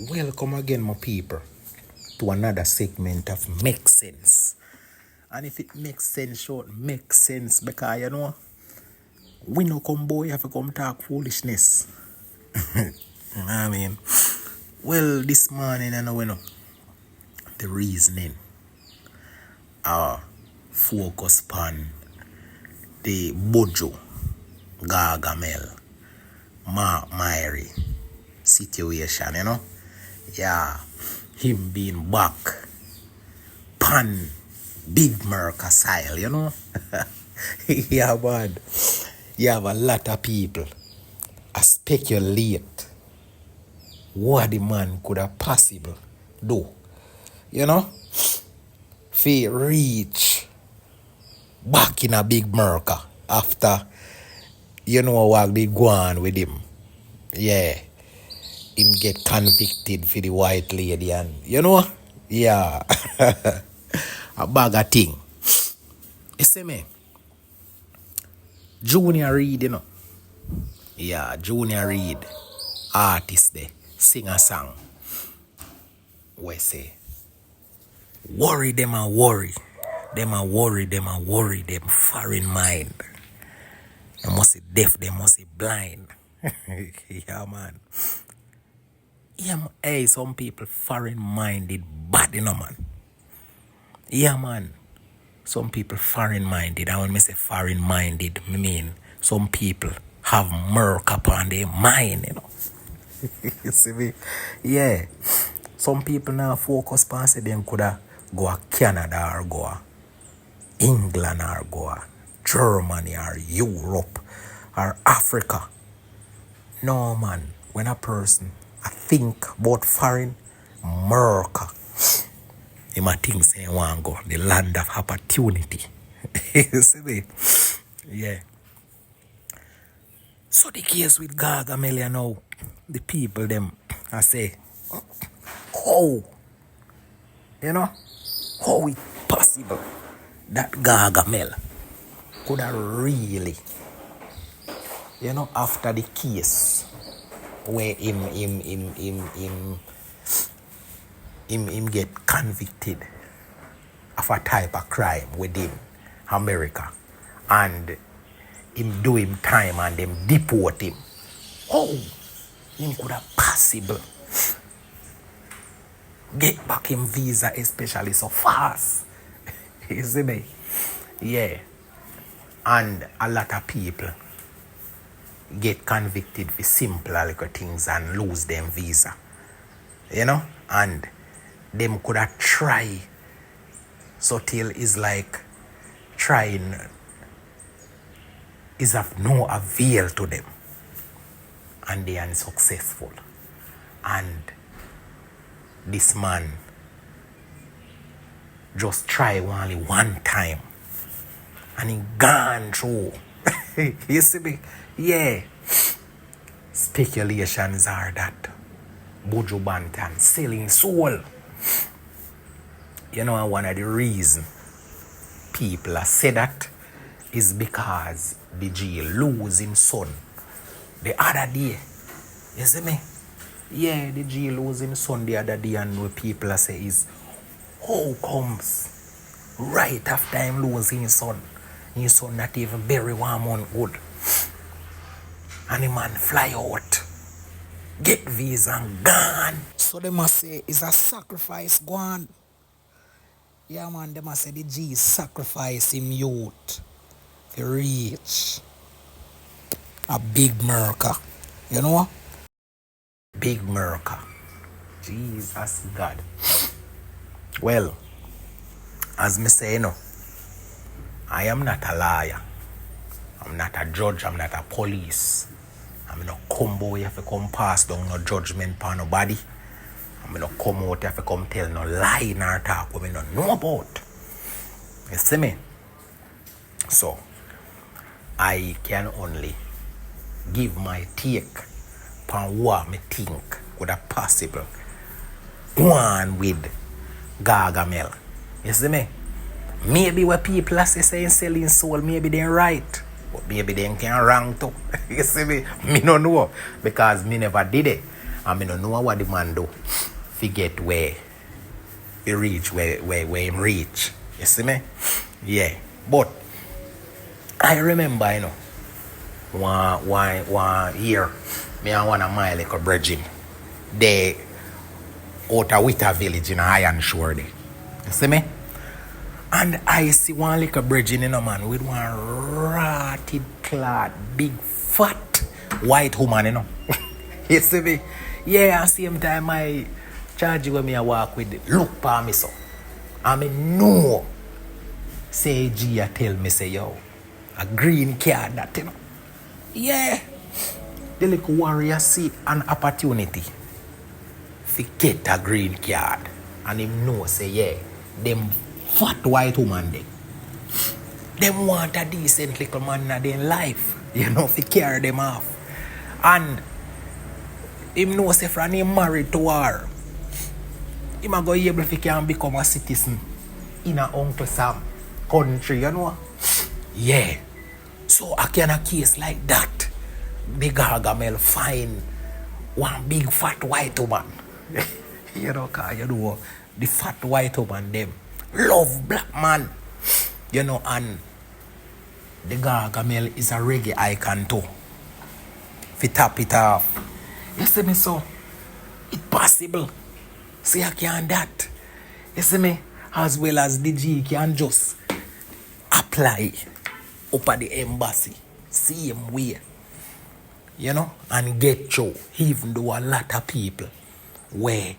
Welcome again, my people, to another segment of Make Sense. And if it makes sense, short, make sense, because we no come boy have to come talk foolishness. You know what I mean? Well, this morning, the reasoning focus on the Buju, Gargamel, Mary situation, Yeah, him being back pan big Merica style, Yeah, man. You have a lot of people speculate what the man could have possible do, fi reach back in a big Merica after what they go on with him. Yeah. Him get convicted for the white lady and yeah. A bag of thing. You see me? Junior Reid, Yeah, Junior Reid, artist there, sing a song. We say, worry them and worry. Them and worry, them foreign mind. They must be deaf, they must be blind. Yeah, man. Yeah, hey, some people foreign minded bad, man. Yeah, man. Some people foreign minded. And when I say foreign minded, I mean some people have murk upon their mind, You see me? Yeah. Some people now focus on say them coulda go to Canada or go to England or go to Germany or Europe or Africa. No, man. When a person think about foreign, America, he might think say want to go the land of opportunity. You see me? Yeah. So the case with Gargamel now, the people them I say, how it possible that Gargamel could have really, after the case where him get convicted of a type of crime within America and him do him time and them deport him. Oh, him could have possible get back him visa, especially so fast. You see me? Yeah. And a lot of people get convicted for simpler little things and lose them visa. And them could have tried. So till is like trying is of no avail to them. And they are unsuccessful. And this man just try only one time. And he gone through. You see me? Yeah. Speculations are that Buju Banton selling soul. And one of the reasons people have said that is because the G lose his son the other day. You see me? Yeah, the G lose his son the other day, and what people say is, how comes right after him losing his son not even bury 1 month good, and the man fly out, get visa and gone. So they must say it's a sacrifice gone. Yeah, man, they must say the G sacrifice him youth to reach a big Merica. Big Merica. Jesus God. Well, as me say, I am not a liar. I'm not a judge. I'm not a police. I'm not combo you have to come pass down no judgment for nobody. I'm not come out you have to come tell no lie nor talk what me not know about. You see me? So, I can only give my take upon what me think would have possible go on with Gargamel. You see me? Maybe what people are saying selling soul, maybe they're right. But maybe they can wrong too. You see me? Me no know. Because me never did it. I mean, don't know what the man do. Forget where he reach, where him reach. You see me? Yeah. But I remember, one year, me and one of my little brethren, they out of Witter village in Iron Shore there. You see me? And I see one little brethren, man, with one rotted clad, big, fat, white woman, You see me? Yeah, at the same time, I charge when me I walk with it. Look for me, so. I mean, no. Say, G, tell me, say, yo, a green card, that, Yeah. The little warrior see an opportunity to get a green card. And him know, say, yeah, them fat white woman, them want a decent little man in their life. To carry them off. And him know, say, from him married to her, he might go able to can become a citizen in a Uncle Sam country, Yeah. So I can a case like that. The Gargamel find one big fat white woman. Cause the fat white woman them love black man. And the Gargamel is a reggae icon too. If you tap it off. You see me, so it's possible. See, I can that. You see me? As well as the G can just apply up at the embassy. Same way. And get through. Even though a lot of people where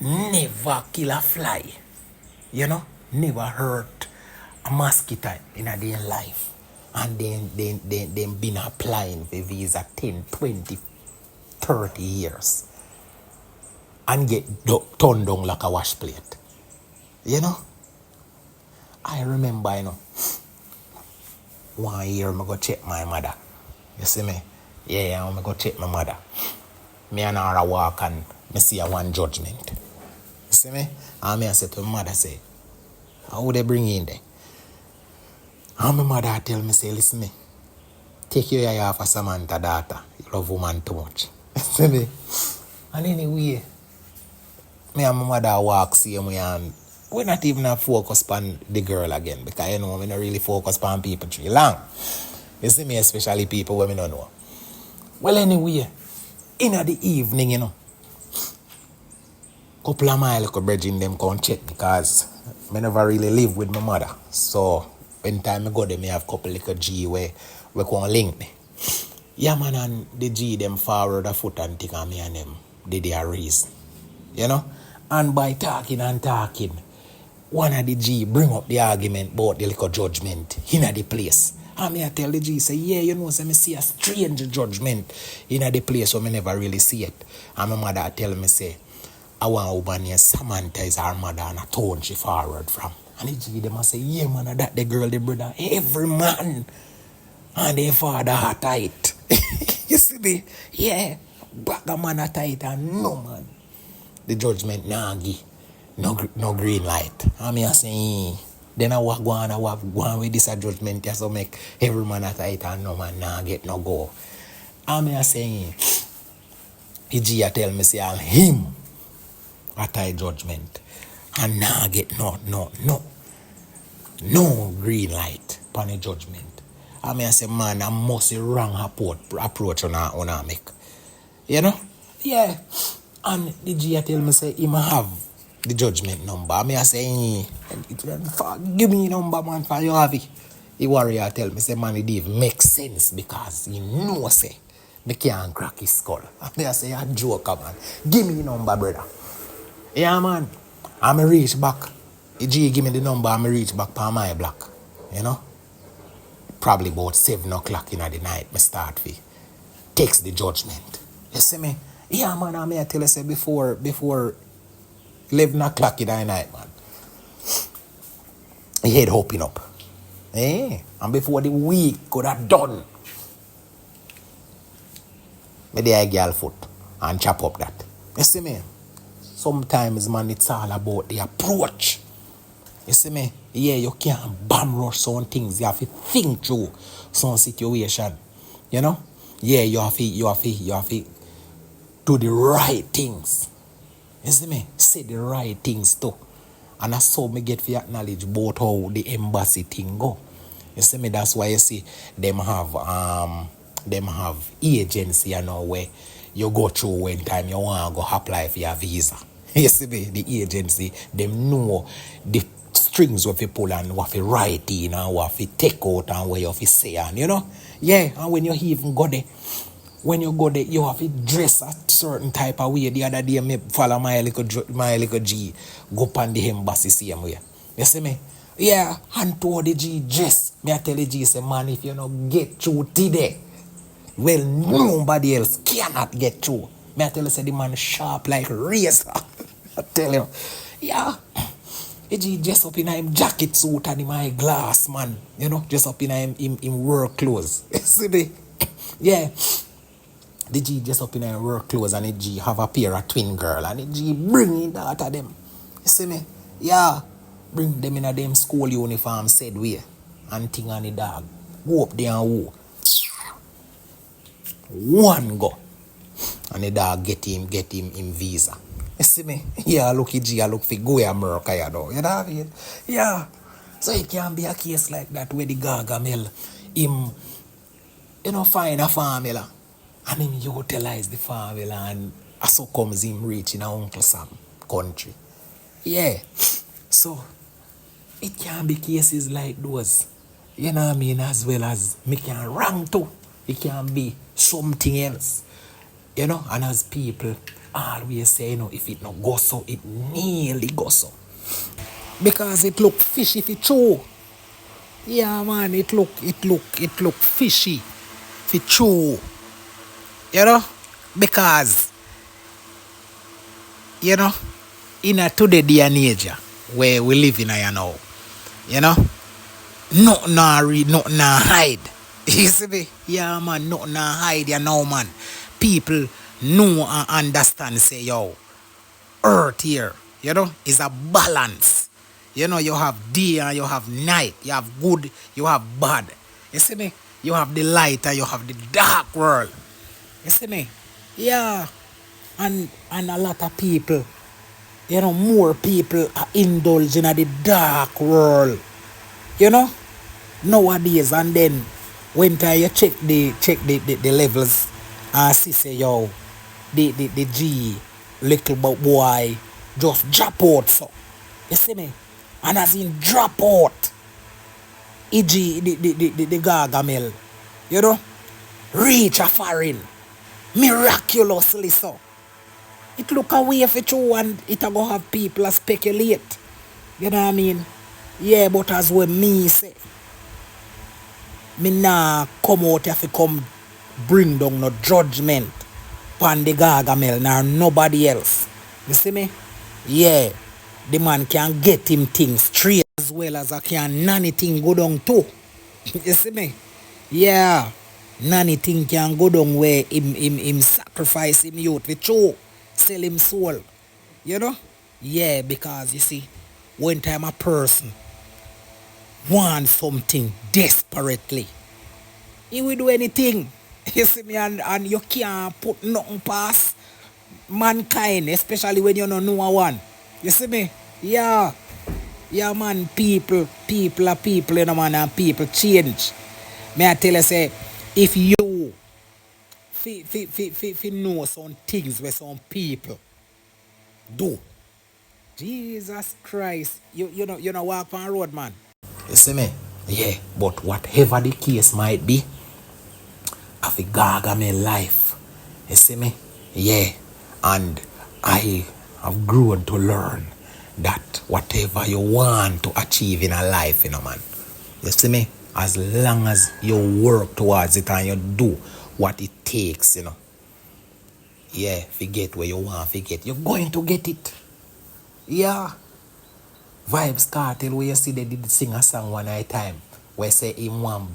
never kill a fly. Never hurt a mosquito in a day life. And then been applying for visa 10, 20, 30 years. And get turned down like a wash plate. I remember, 1 year I go check my mother. You see me? Yeah, I go check my mother. Me and her walk and me see a one judgment. You see me? And I say to my mother, say, how would they bring you in there? And my mother tell me, say, listen me, take your eye off of Samantha daughter. You love woman too much. You see me? And anyway, me and my mother walk same way and we're not even focus on the girl again because we not really focus on people too long. You see me, especially people where we don't know. Well, anyway, in the evening, couple of my little brethren them come check because I never really live with my mother. So when time I go there, I have couple little G where we can link me. Yeah, man, and the G them forward a foot and take on me and them did their reason. And by talking and talking, one of the G bring up the argument about the little judgment in the place. And I tell the G, say, yeah, say, me see a strange judgment in the place so I never really see it. And my mother tell me, say, I want a woman named Samantha is her mother and a town she forward from. And the G them say, yeah, man, that the girl, the brother, every man and their father are tight. You see me? Yeah, back a man are tight and no man. The judgment nagi. No green light. I say, then I walk one with this judgment just to make every man at it and no man nah get no go. I say, Ijia tell me say I'm him at a judgment and nah get no green light upon a judgment. I say, man, I must wrong approach on a make. Yeah. And the G tell me say, he might have the judgment number. I say, give me number, man, for you have it. The warrior tell me, say, man, it even make sense because he know, say, me can't crack his skull. I say, a joker, man. Give me the number, brother. Yeah, man. I reach back. The G give me the number, I reach back for my block. Probably about 7 o'clock in the night, me start for takes the judgment. You see me? Yeah, man, I tell you, say, before 11 o'clock in the night, man. He head open up. And before the week could have done, me there girl foot and chop up that. You see me? Sometimes, man, it's all about the approach. You see me? Yeah, you can't bomb rush some things. You have to think through some situation. Yeah, you have to do the right things. You see me? Say the right things too. And that's how me get to acknowledge about how the embassy thing go. You see me? That's why you see them have agency, you know, where you go through when time you want to go apply for your visa. You see me? The agency, them know the strings what you pull and what you write in and what you take out and what you say, and you know? Yeah, and when you even go there, when you go there, you have to dress a certain type of way. The other day, me follow my little G go pan the embassy same way. You see me? Yeah, and to the G dress. Me I tell the G, say, man, if you not get through today, well, nobody else cannot get through. Me I tell you, say, the man sharp like razor. I tell you. Yeah. The G dress up in him jacket suit and my glass, man. You know, dress up in him work clothes. You see me? Yeah. The G just up in her work clothes and the G have a pair of twin girl and the G bring in that of them. You see me? Yeah. Bring them in a them school uniform said way. And thing on the dog. Go up there and who. One go. And the dog get him visa. You see me? Yeah, look at G, I look for go to Merica, you know. You know what I mean? Yeah. So it can be a case like that where the Gargamel, him, you know, find a formula. And him utilize the formula and so comes him reaching a Uncle Sam country. Yeah. So it can be cases like those. You know what I mean? As well as me can wrong too. It can be something else. You know, and as people always say, you know, if it not go so, it nearly go so. Because it look fishy if it true. Yeah man, it look fishy if it true. You know? Because, you know, in a today day and age where we live in here now, you know, nothing hide. You see me? Yeah, man, nothing hide, you know, man. People know and understand, say, yo, earth here, you know, is a balance. You know, you have day and you have night. You have good, you have bad. You see me? You have the light and you have the dark world. You see me? Yeah. And a lot of people, you know, more people are indulging in the dark world. You know? Nowadays, and then when you check the levels and see say yo, the G little boy just drop out so. You see me? And as in drop out, e.g. the Gargamel, you know, reach a foreign. Miraculously so. It look away if it's true and it go have people speculate. You know what I mean? Yeah, but as what me say, me nah come out if it come bring down no judgment upon the Gargamel nor nobody else. You see me? Yeah. The man can get him things straight as well as I can nanny thing go down too. You see me? Yeah. Nanny thing can go down where him sacrifice him youth with true. Sell him soul. You know? Yeah, because you see, when time a person wants something desperately, he will do anything. You see me? And you can't put nothing past mankind, especially when you don't know one. You see me? Yeah. Yeah, man, people are people, you know, man, and people change. May I tell you, say, if you know some things where some people do, Jesus Christ, you know walk on road, man. You see me? Yeah, but whatever the case might be, I fi Gargamel life. You see me? Yeah, and I have grown to learn that whatever you want to achieve in a life, you know, man. You see me? As long as you work towards it and you do what it takes, you know. Yeah, forget where you want to get. You're going to get it. Yeah. Vibes Cartel, where you see they did sing a song one night time where say him one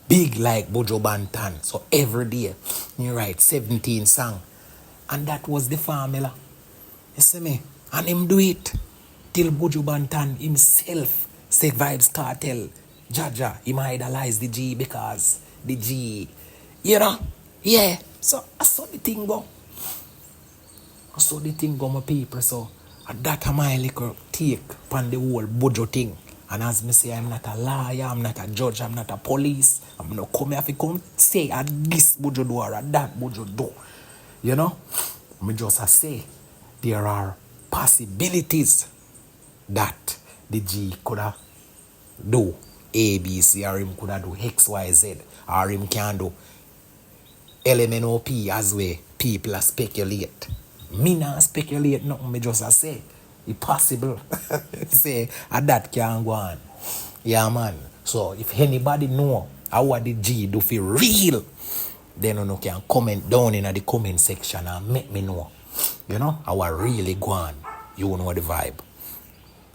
big like Buju Banton. So every day you write 17 songs. And that was the formula. You see me? And him do it till Buju Banton himself say Vibes Cartel, Jaja, him idolize the G because the G, you know? Yeah. So I saw the thing go. So the thing go my people, so that my little take on the whole Buju thing. And as me say, I'm not a lawyer, I'm not a judge, I'm not a police. I'm not come here to come say this Buju do or that Buju do. You know? Me just say there are possibilities that the G could have do A, B, C, or him could have do X, Y, Z, or him can do LMNOP as way people are speculate. Me not speculate nothing, me just a say it possible. Say that can go on. Yeah man. So if anybody know how what the G do feel real, then you can comment down in the comment section and make me know. You know how I really go on. You know the vibe.